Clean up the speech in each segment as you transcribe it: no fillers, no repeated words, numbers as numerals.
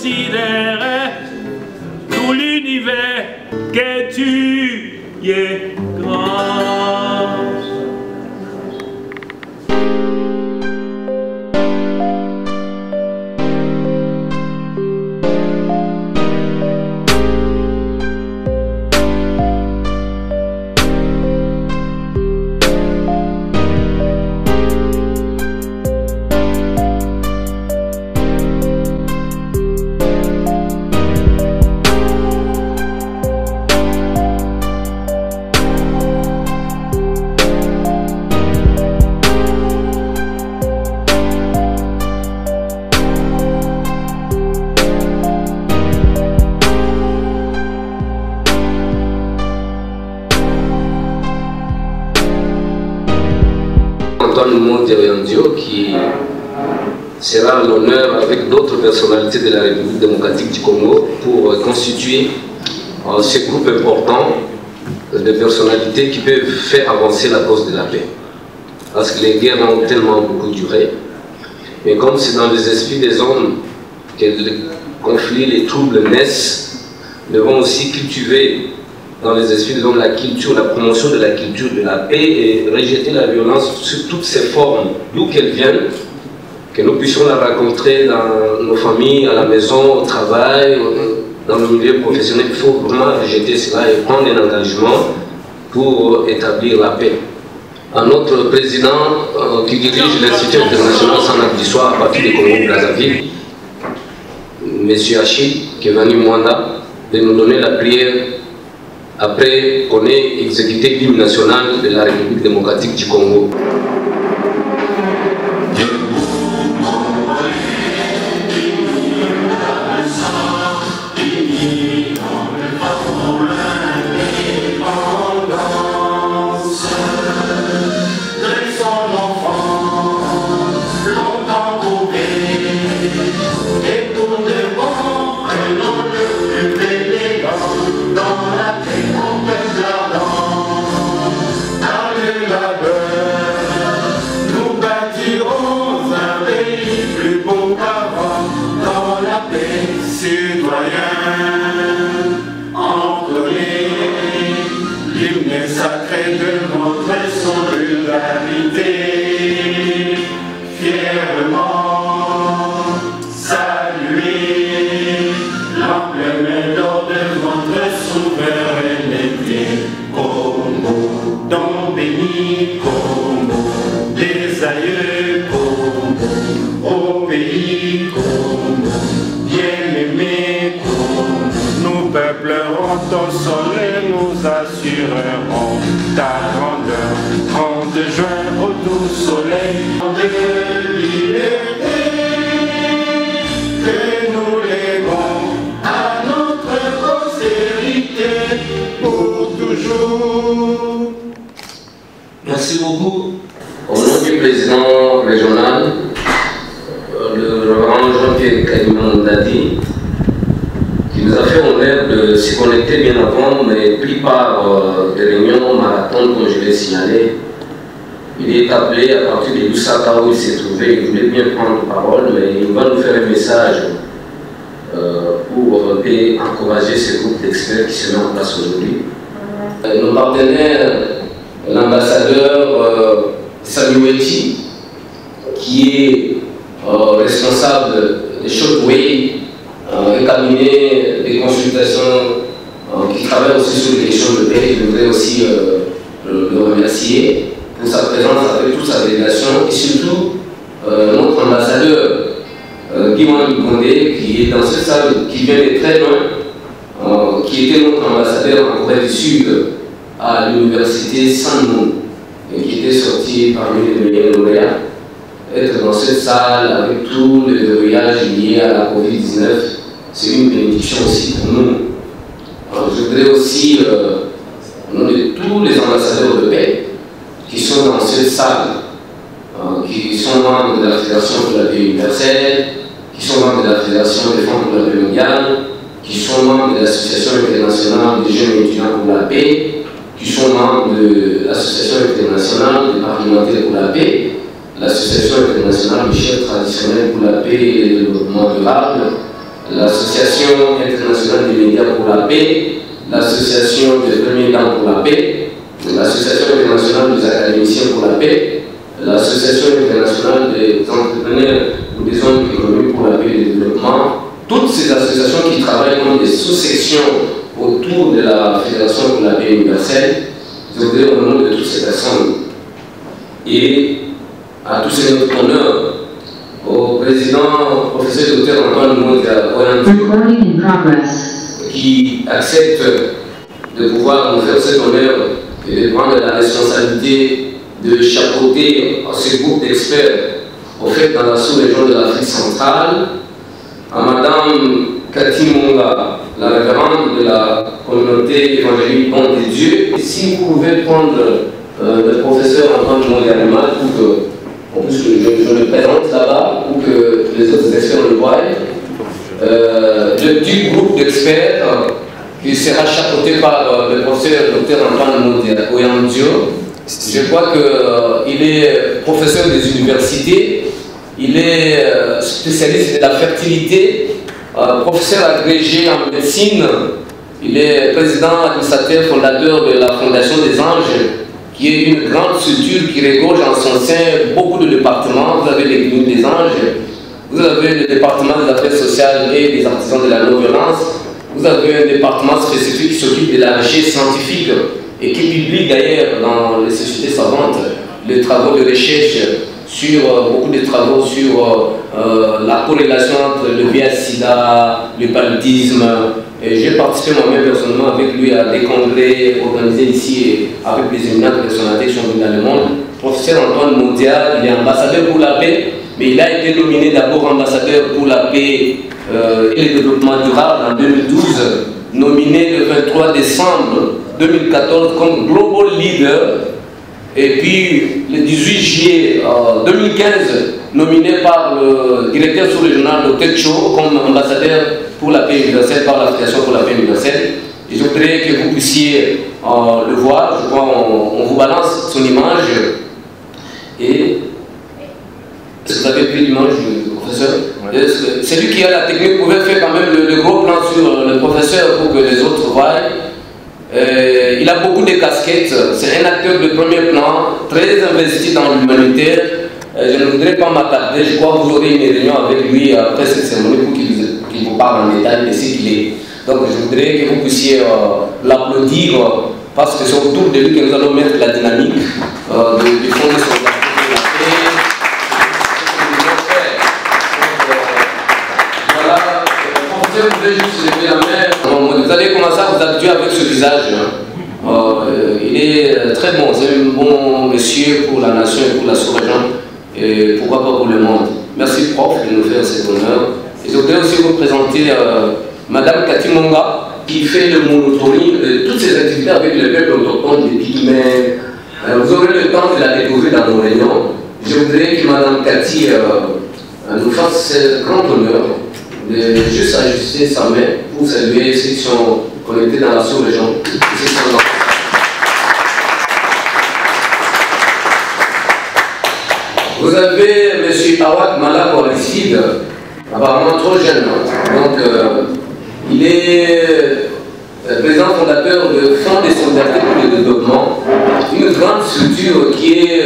considère tout l'univers que tu es grand. Antoine Monte-Riandio qui sera en l'honneur avec d'autres personnalités de la République démocratique du Congo pour constituer ce groupe important de personnalités qui peuvent faire avancer la cause de la paix. Parce que les guerres ont tellement beaucoup duré. Mais comme c'est dans les esprits des hommes que les conflits, les troubles naissent, nous devons aussi cultiver dans les esprits de l'homme la culture, la promotion de la culture de la paix et rejeter la violence sur toutes ses formes, d'où qu'elles viennent, que nous puissions la rencontrer dans nos familles, à la maison, au travail, dans le milieu professionnel. Il faut vraiment rejeter cela et prendre un engagement pour établir la paix. À notre président qui dirige l'Institut international Sanak du Soir à partir du Congo-Brazzaville, M. Achille Kevani Mwanda, de nous donner la prière après qu'on ait exécuté l'hymne national de la République démocratique du Congo. L'hymne sacré de notre solidarité, fièrement saluer l'emblème d'or de notre souveraineté. Congo, don béni, Congo, des aïeux, Congo, au pays, Congo, bien-aimé, Congo, nous peuplerons ton soleil, nous assurerons ta grandeur. 30 juin au doux soleil de liberté que nous léguons à notre postérité pour toujours. Merci beaucoup. Au nom du président régional, le révérend Jean-Pierre Kadimandadi, qui nous a fait honneur de se connecter bien avant, mais pris par des réunions marathon, comme je l'ai signalé. Il est appelé à partir de Lusaka où il s'est trouvé. Il voulait bien prendre parole, mais il va nous faire un message pour encourager ce groupe d'experts qui se met en place aujourd'hui. Nos partenaires, l'ambassadeur Samueti, qui est responsable de Shockwave, un cabinet de consultation qui travaille aussi sur les questions de paix. Je voudrais aussi le remercier pour sa présence avec toute sa délégation et surtout notre ambassadeur Guiman Gondé, qui est dans cette salle, qui vient de très loin, qui était notre ambassadeur en Corée du Sud à l'université Sandmoon et qui était sorti parmi les meilleurs lauréats. Être dans cette salle avec tous les verrouillages liés à la Covid-19, c'est une bénédiction aussi pour nous. Alors, je voudrais aussi, au nom de tous les ambassadeurs de paix qui sont dans cette salle, qui sont membres de la Fédération pour la paix universelle, qui sont membres de la Fédération des femmes pour la paix mondiale, qui sont membres de l'Association internationale des jeunes étudiants pour la paix, qui sont membres de l'Association internationale des parlementaires pour la paix, l'Association internationale des chefs traditionnels pour la paix et le développement durable, l'Association internationale des médias pour la paix, l'Association des premiers temps pour la paix, l'Association internationale des académiciens pour la paix, l'Association internationale des entrepreneurs ou des hommes économiques pour la paix et le développement. Toutes ces associations qui travaillent comme des sous-sections autour de la Fédération pour la paix universelle, je voudrais au nom de toutes ces personnes et à tous ces notre honneur, au président, professeur Dr Antoine Mondia, qui accepte de pouvoir nous faire cet honneur et de prendre la responsabilité de chapeauter ce groupe d'experts au fait dans la sous-région de l'Afrique centrale, à Madame Cathy Monga, la référente de la communauté évangélique Bon de Dieu. Et si vous pouvez prendre le professeur Antoine Mondia pour que, en plus je le présente là-bas, pour que les autres experts le voient, du groupe d'experts qui sera chapeauté par le professeur Dr Antoine Mondia. Je crois qu'il est professeur des universités, il est spécialiste de la fertilité, professeur agrégé en médecine, il est président administrateur fondateur de la Fondation des Anges, qui est une grande structure qui regorge en son sein beaucoup de départements. Vous avez les cliniques des Anges, vous avez le département des affaires sociales et des artisans de la non-violence, vous avez un département spécifique qui s'occupe de la recherche scientifique et qui publie d'ailleurs dans les sociétés savantes les travaux de recherche sur beaucoup de travaux sur la corrélation entre le VIH-Sida, le paludisme. J'ai participé moi-même personnellement avec lui à des congrès organisés ici avec des éminentes personnalités qui sont venues dans le monde. Professeur Antoine Mondia, il est ambassadeur pour la paix, mais il a été nominé d'abord ambassadeur pour la paix et le développement durable en 2012, nominé le 23 décembre 2014 comme Global Leader, et puis le 18 juillet 2015 nominé par le directeur sous-régional Dr Cho comme ambassadeur pour la paix universelle par la Fédération pour la paix universelle. Et je voudrais que vous puissiez le voir. Je crois on vous balance son image. Et est-ce que vous avez pris l'image du professeur? Ouais. Celui qui a la technique pouvait faire quand même le gros plan sur le professeur pour que les autres voient. Il a beaucoup de casquettes, c'est un acteur de premier plan, très investi dans l'humanitaire. Je ne voudrais pas m'attarder, je crois que vous aurez une réunion avec lui après cette cérémonie pour qu'il vous parle en détail de ce qu'il est. Donc je voudrais que vous puissiez l'applaudir parce que c'est autour de lui que nous allons mettre la dynamique du fond de son activité de la paix. Voilà, professeur, vous voulez juste lever la main. Vous allez commencer à vous habituer avec ce visage. Il est très bon, c'est un bon monsieur pour la nation et pour la sous-région, et pourquoi pas pour le monde. Merci prof de nous faire cet honneur. Et je voudrais aussi vous présenter Madame Cathy Monga, qui fait le monitoring de toutes ces activités avec le peuple autochtone des Pygmées. Vous aurez le temps de la découvrir dans nos réunions. Je voudrais que Madame Cathy nous fasse ce grand honneur de juste ajuster sa main pour saluer ceux qui sont connectés dans la sous-région. Vous avez M. Awad Malak Aristide, apparemment trop jeune. Donc, il est président fondateur de Fonds de solidarité pour le développement, une grande structure qui est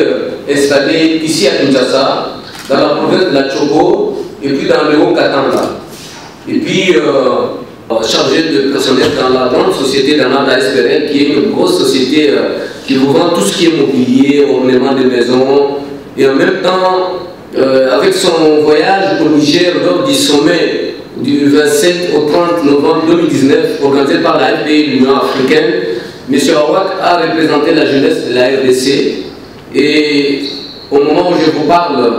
installée ici à Kinshasa, dans la province de la Choco, et puis dans le Haut-Katanga. Et puis, chargé de personnel dans la grande société d'Ananda SPRL, qui est une grosse société qui vous vend tout ce qui est mobilier, ornement de maison, et en même temps, avec son voyage au Niger lors du sommet du 27 au 30 novembre 2019, organisé par la FPI et l'Union africaine, M. Awad a représenté la jeunesse de la RDC, et au moment où je vous parle,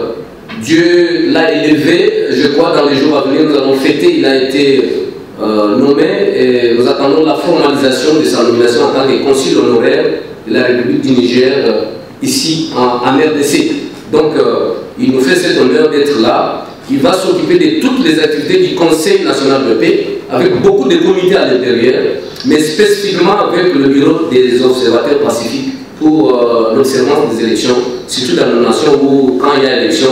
Dieu l'a élevé. Je crois dans les jours à venir, nous allons fêter, il a été nommé, et nous attendons la formalisation de sa nomination en tant que consul honoraire de la République du Niger, ici en RDC. Donc, il nous fait cet honneur d'être là. Il va s'occuper de toutes les activités du Conseil national de paix, avec beaucoup de comités à l'intérieur, mais spécifiquement avec le bureau des observateurs pacifiques pour l'observance des élections, surtout dans nos nations où, quand il y a élection,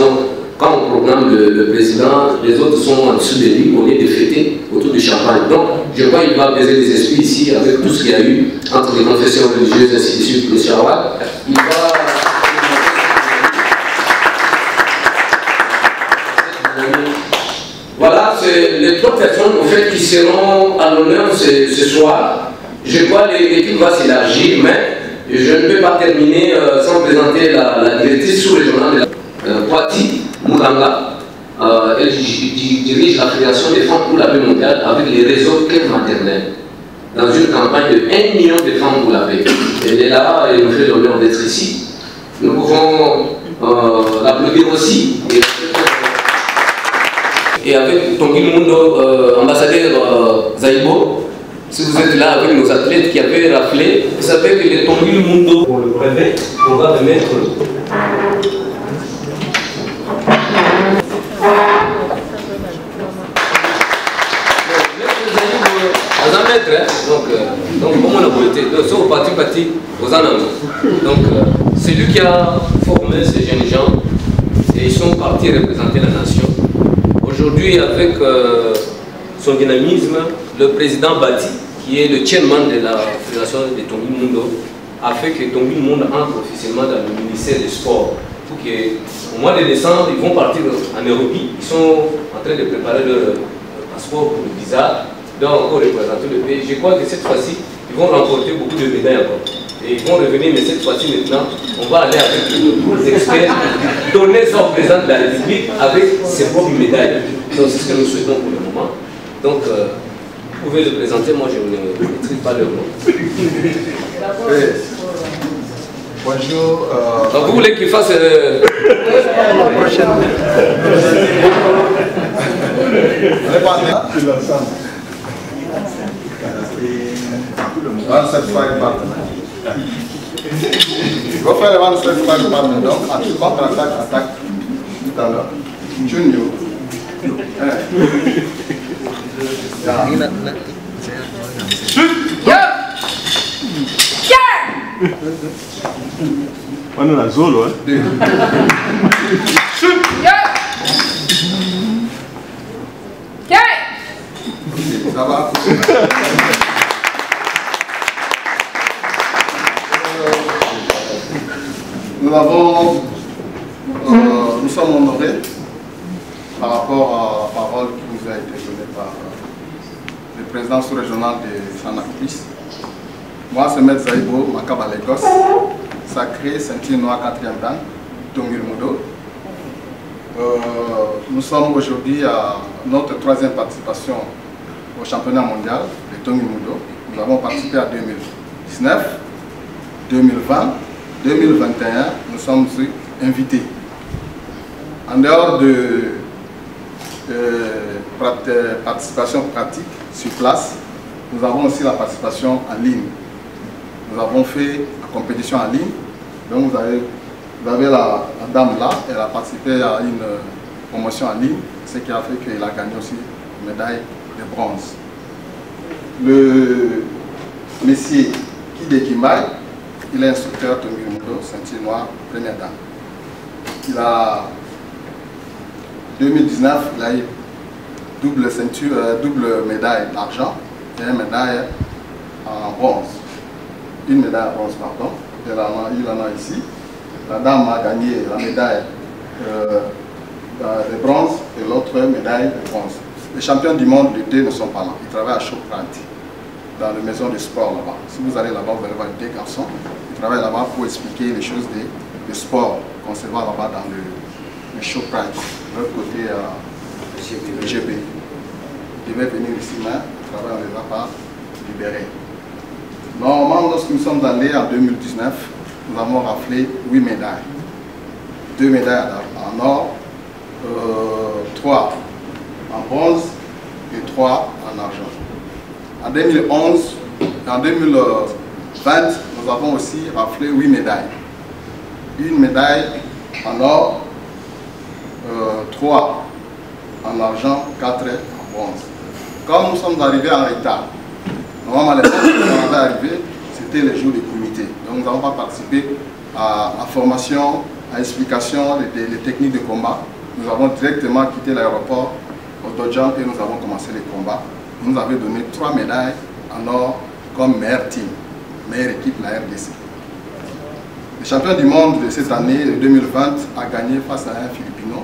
quand on programme le président, les autres sont en dessous de lui, au lieu de fêter autour du champagne. Donc, je crois qu'il va apaiser les esprits ici avec tout ce qu'il y a eu entre les confessions religieuses, ainsi de suite, le Shawat. Il va... Voilà, c'est les 3 personnes en fait, qui seront à l'honneur ce soir. Je crois que l'équipe va s'élargir, mais je ne peux pas terminer sans présenter la directrice sous-régionale de la Poiti Mouranga. Elle dirige la Fédération des femmes pour la paix mondiale avec les réseaux Cœur maternel dans une campagne de 1 million de femmes pour la paix. Elle est là et nous fait l'honneur d'être ici. Nous pouvons l'applaudir aussi. Et avec Tongi Mundo, ambassadeur Zaïbo, si vous êtes là avec nos athlètes qui avaient raflé, vous savez que les Tongi Mundo, pour le brevet, on va remettre. Donc, comment on a volé, c'est parti aux ananas. Donc, c'est lui qui a formé ces jeunes gens et ils sont partis représenter la nation. Aujourd'hui, avec son dynamisme, le président Bati, qui est le chairman de la Fédération de Tongi Mundo, a fait que Tongi Mundo entre officiellement dans le ministère des Sports. Pour qu'au mois de décembre, ils vont partir en Nairobi. Ils sont en train de préparer leur passeport pour le visa, donc encore représenter le pays. Je crois que cette fois-ci, ils vont remporter beaucoup de médailles encore. Et ils vont revenir, mais cette fois-ci maintenant, on va aller avec les experts, donner ça au président de la République avec ses propres médailles. Donc c'est ce que nous souhaitons pour le moment. Donc, vous pouvez le présenter, moi je ne maîtrise pas leur nom. Bonjour. Donc vous voulez qu'il fasse... la prochaine. Je vais faire le 27 partner. Donc, à tout contre-attaque tout à l'heure. Junior. On est à Zolo, hein? Ça va? Nous sommes honorés par rapport à la parole qui nous a été donnée par le président sous-régional de Sanakopis. Moi, c'est M. Zaïbo Makaba Lagos, sacré ceinture noire 4e dan, Tongi Mundo. Nous sommes aujourd'hui à notre 3e participation au championnat mondial de Tongi Mundo. Nous avons participé à 2019, 2020, 2021, nous sommes invités. En dehors de participation pratique sur place, nous avons aussi la participation en ligne. Nous avons fait la compétition en ligne. Donc vous avez la dame là, elle a participé à une promotion en ligne, ce qui a fait qu'elle a gagné aussi une médaille de bronze. Le monsieur Kide Kimbai, il est instructeur Tongi Mundo, ceinture noire, 1e dan. Il a 2019, il a eu double médaille d'argent et une médaille en bronze. Une médaille en bronze, pardon. Il en a ici. La dame a gagné la médaille de bronze et l'autre médaille de bronze. Les champions du monde d'été ne sont pas là. Ils travaillent à Chopranti, dans la maison de sport là-bas. Si vous allez là-bas, vous allez voir des garçons qui travaillent là-bas pour expliquer les choses de sport qu'on se voit là-bas dans le Chopranti. De l'autre côté, le GB. Ils devaient venir ici, mais le travail on ne les a pas libérés. Normalement, lorsque nous sommes allés en 2019, nous avons raflé 8 médailles. 2 médailles en or, 3 en bronze et 3 en argent. En 2011 et en 2020, nous avons aussi raflé 8 médailles. Une médaille en or, 3 en argent, 4 en bronze. Quand nous sommes arrivés en retard, normalement les choses qui sont arrivées, c'était les jours de comité. Donc nous n'avons pas participé à la formation, à l'explication des techniques de combat. nous avons directement quitté l'aéroport au Dodjan et nous avons commencé les combats. Vous nous avez donné 3 médailles en or comme meilleur team, meilleure équipe, la RDC. Le champion du monde de cette année, 2020, a gagné face à un Filipino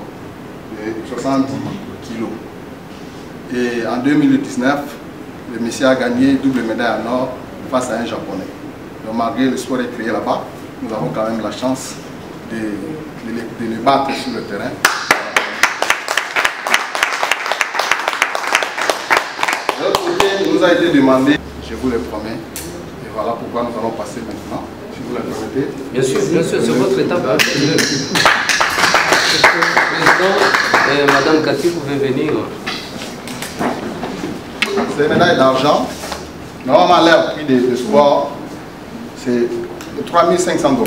de 70 kilos. Et en 2019, le monsieur a gagné double médaille en or face à un Japonais. Donc malgré le sport est créé là-bas, nous avons quand même la chance de les battre sur le terrain. De l'autre côté, il nous a été demandé, je vous le promets, et voilà pourquoi nous allons passer maintenant, si vous le permettez. Bien sûr, c'est votre étape. Président, Madame Cathy, vous pouvez venir. C'est une médaille d'argent. Normalement, leur prix de sport, c'est 3 500 $.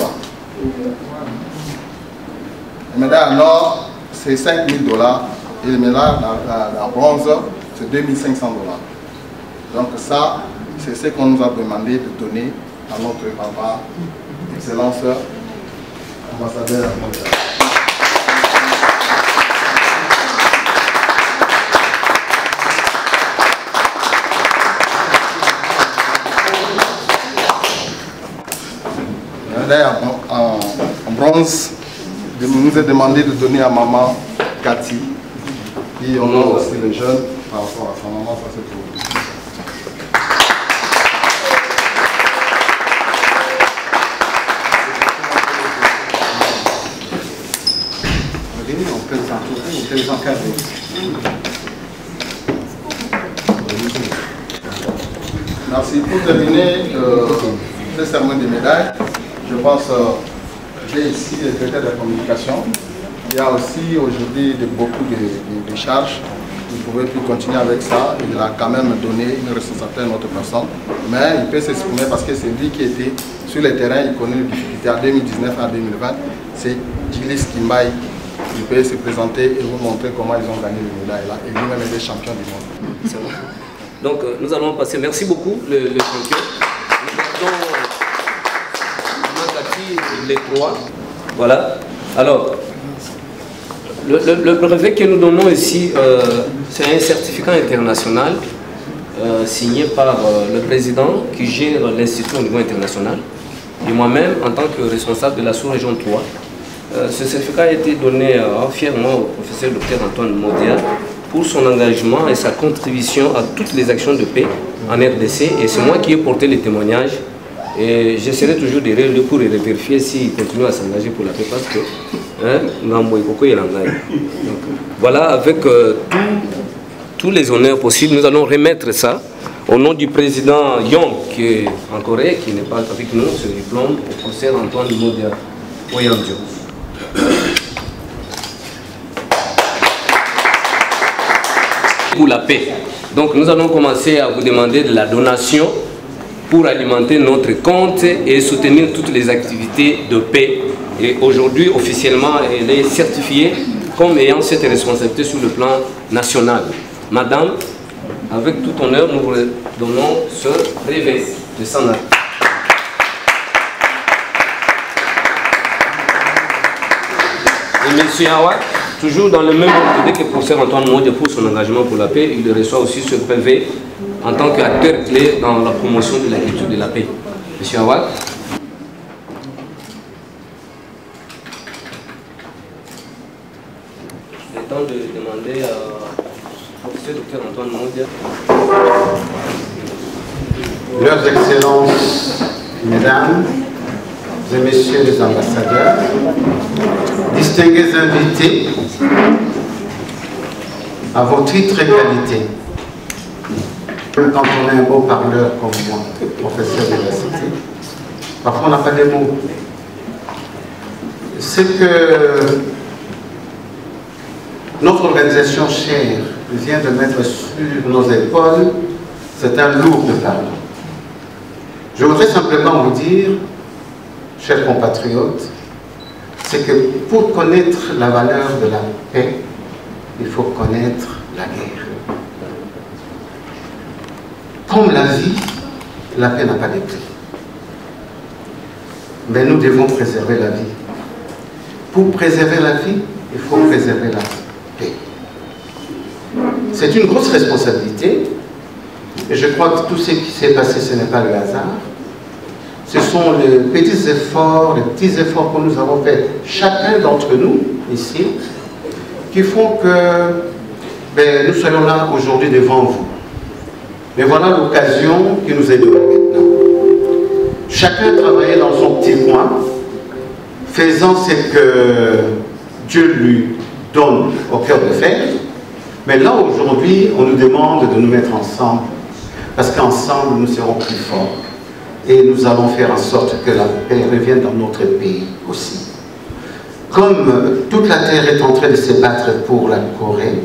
La médaille en or, c'est 5 000 $. Et la médaille en bronze, c'est 2 500 $. Donc ça, c'est ce qu'on nous a demandé de donner à notre papa, Excellence, ambassadeur mondial. En bronze, nous a demandé de donner à maman Cathy, qui honore aussi les jeunes par rapport à sa maman, ça c'est pour vous. On peut les encadrer. Merci. Pour terminer le serment des médailles, je pense que j'ai ici le secrétaire de la communication. Il y a aussi aujourd'hui beaucoup de charges. Vous ne pouvez plus continuer avec ça. Il a quand même donné une responsabilité à notre personne. Mais il peut s'exprimer parce que c'est lui qui était sur le terrain. Il connaît les difficultés en 2019 à 2020. C'est Gilis Kimbaï. Il peut se présenter et vous montrer comment ils ont gagné les médailles là. Et lui-même est champion du monde. Donc nous allons passer. Merci beaucoup le champion. Nous gardons les 3. Voilà. Alors, le brevet que nous donnons ici, c'est un certificat international signé par le président qui gère l'institut au niveau international et moi-même en tant que responsable de la sous-région 3. Ce certificat a été donné fièrement au professeur Dr Antoine Modia pour son engagement et sa contribution à toutes les actions de paix en RDC, et c'est moi qui ai porté les témoignages. Et j'essaierai toujours de relever pour vérifier s'il continue à s'engager pour la paix parce que voilà, avec tous les honneurs possibles, nous allons remettre ça au nom du président Young qui est en Corée, qui n'est pas avec nous, ce diplôme au professeur Antoine Modia Oyandio. Pour la paix. Donc nous allons commencer à vous demander de la donation pour alimenter notre compte et soutenir toutes les activités de paix. Et aujourd'hui, officiellement, elle est certifiée comme ayant cette responsabilité sur le plan national. Madame, avec tout honneur, nous vous donnons ce brevet de Sana. Et M. Awak, toujours dans le même ordre que le professeur Antoine Modia pour son engagement pour la paix, il reçoit aussi ce brevet en tant qu'acteur clé dans la promotion de la culture de la paix. Monsieur Awak. Il est temps de demander au professeur Dr Antoine Modia. Leurs Excellences, Mesdames et Messieurs les ambassadeurs, distingués invités, à vos titres et qualités. Quand on est un beau parleur comme moi, professeur d'université, parfois on n'a pas de mots. Ce que notre organisation chère vient de mettre sur nos épaules, c'est un lourd fardeau. Je voudrais simplement vous dire, chers compatriotes, c'est que pour connaître la valeur de la paix, il faut connaître la guerre. Comme la vie, la paix n'a pas de prix. Mais nous devons préserver la vie. Pour préserver la vie, il faut préserver la paix. C'est une grosse responsabilité, et je crois que tout ce qui s'est passé, ce n'est pas le hasard. Ce sont les petits efforts que nous avons faits, chacun d'entre nous, ici, qui font que nous soyons là aujourd'hui devant vous. Mais voilà l'occasion qui nous est donnée maintenant. Chacun travaillait dans son petit coin, faisant ce que Dieu lui donne au cœur de faire. Mais là, aujourd'hui, on nous demande de nous mettre ensemble, parce qu'ensemble, nous serons plus forts. Et nous allons faire en sorte que la paix revienne dans notre pays aussi. Comme toute la terre est en train de se battre pour la Corée,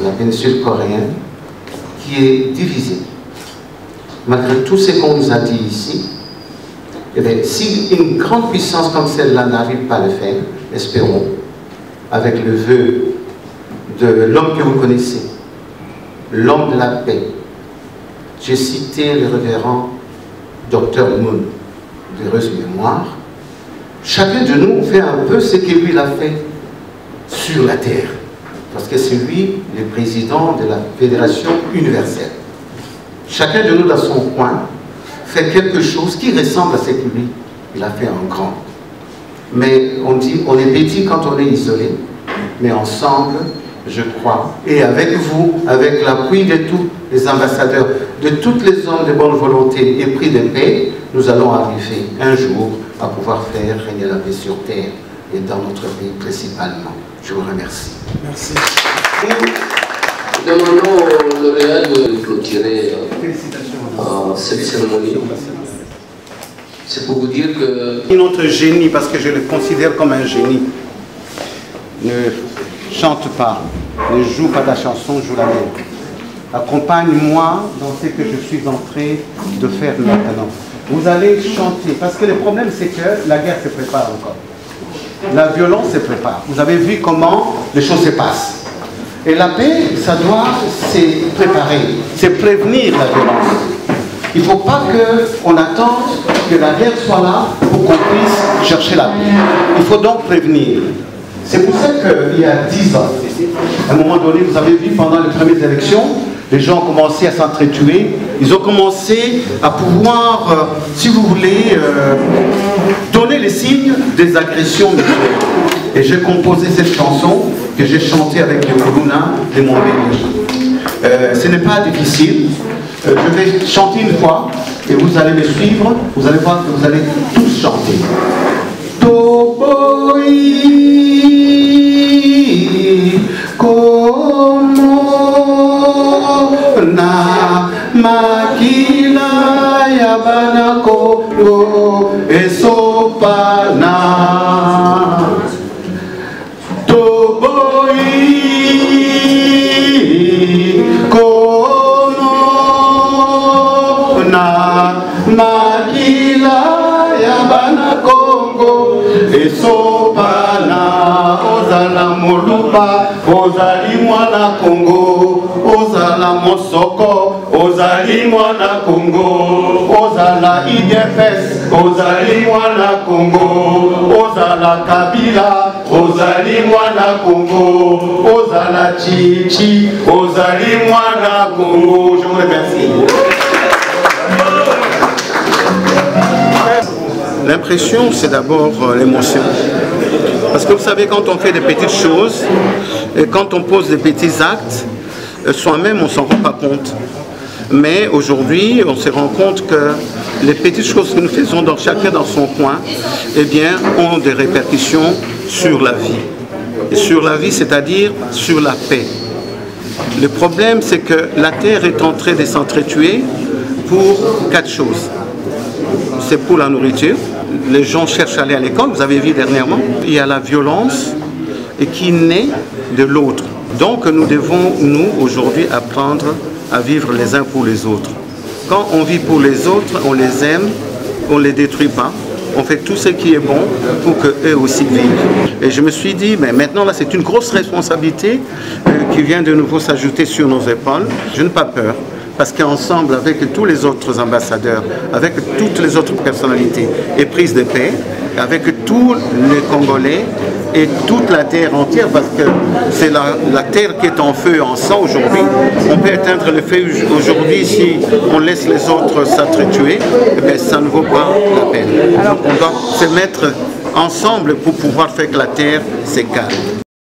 la péninsule coréenne, qui est divisée, malgré tout ce qu'on nous a dit ici, eh bien, si une grande puissance comme celle-là n'arrive pas à le faire, espérons, avec le vœu de l'homme que vous connaissez, l'homme de la paix. J'ai cité le révérend Dr Moon, d'heureuse mémoire. Chacun de nous fait un peu ce que lui a fait sur la terre, parce que c'est lui le président de la Fédération universelle. Chacun de nous dans son coin fait quelque chose qui ressemble à ce que lui, il a fait en grand. Mais on dit, on est petit quand on est isolé, mais ensemble, je crois, et avec vous, avec l'appui de tous les ambassadeurs, de tous les hommes de bonne volonté et pris de paix, nous allons arriver un jour à pouvoir faire régner la paix sur terre et dans notre pays principalement. Je vous remercie. Merci. Demandons au lauréat de clôturer cette cérémonie. C'est pour vous dire que... Notre génie, parce que je le considère comme un génie, ne chante pas, ne joue pas ta chanson, joue la mienne. Accompagne-moi dans ce que je suis en train de faire maintenant. Vous allez chanter, parce que le problème c'est que la guerre se prépare encore. La violence se prépare. Vous avez vu comment les choses se passent. Et la paix, ça doit se préparer, c'est prévenir la violence. Il ne faut pas qu'on attende que la guerre soit là pour qu'on puisse chercher la paix. Il faut donc prévenir. C'est pour ça qu'il y a 10 ans, à un moment donné, vous avez vu pendant les premières élections, les gens ont commencé à s'entretuer, ils ont commencé à pouvoir, si vous voulez, donner les signes des agressions mutuelles. Et j'ai composé cette chanson que j'ai chantée avec le Kuluna de mon béni. Ce n'est pas difficile. Je vais chanter une fois et vous allez me suivre. Vous allez voir que vous allez tous chanter. Toboi komo na makila ya bana Kongo esopana. Makila ya bana Kongo esopana ozala moluba ozali mwana Kongo ozala mosoko ozali mwana Kongo ozala IDFS ozali mwana Kongo ozala Kabila ozali mwana Kongo ozala Chichi ozali mwana Kongo. Je vous remercie. L'impression, c'est d'abord l'émotion. Parce que vous savez, quand on fait des petites choses, et quand on pose des petits actes, soi-même, on ne s'en rend pas compte. Mais aujourd'hui, on se rend compte que les petites choses que nous faisons chacun dans son coin, eh bien, ont des répercussions sur la vie. Et sur la vie, c'est-à-dire sur la paix. Le problème, c'est que la terre est en train de s'entretuer pour 4 choses. C'est pour la nourriture. Les gens cherchent à aller à l'école, vous avez vu dernièrement. Il y a la violence et qui naît de l'autre. Donc nous devons, nous, aujourd'hui, apprendre à vivre les uns pour les autres. Quand on vit pour les autres, on les aime, on ne les détruit pas. On fait tout ce qui est bon pour qu'eux aussi vivent. Et je me suis dit, mais maintenant là, c'est une grosse responsabilité qui vient de nouveau s'ajouter sur nos épaules. Je n'ai pas peur. Parce qu'ensemble, avec tous les autres ambassadeurs, avec toutes les autres personnalités et prises de paix, avec tous les Congolais et toute la terre entière, parce que c'est la terre qui est en feu, en sang aujourd'hui. On peut éteindre le feu aujourd'hui si on laisse les autres s'entretuer, mais ça ne vaut pas la peine. Donc on doit se mettre ensemble pour pouvoir faire que la terre s'écarte.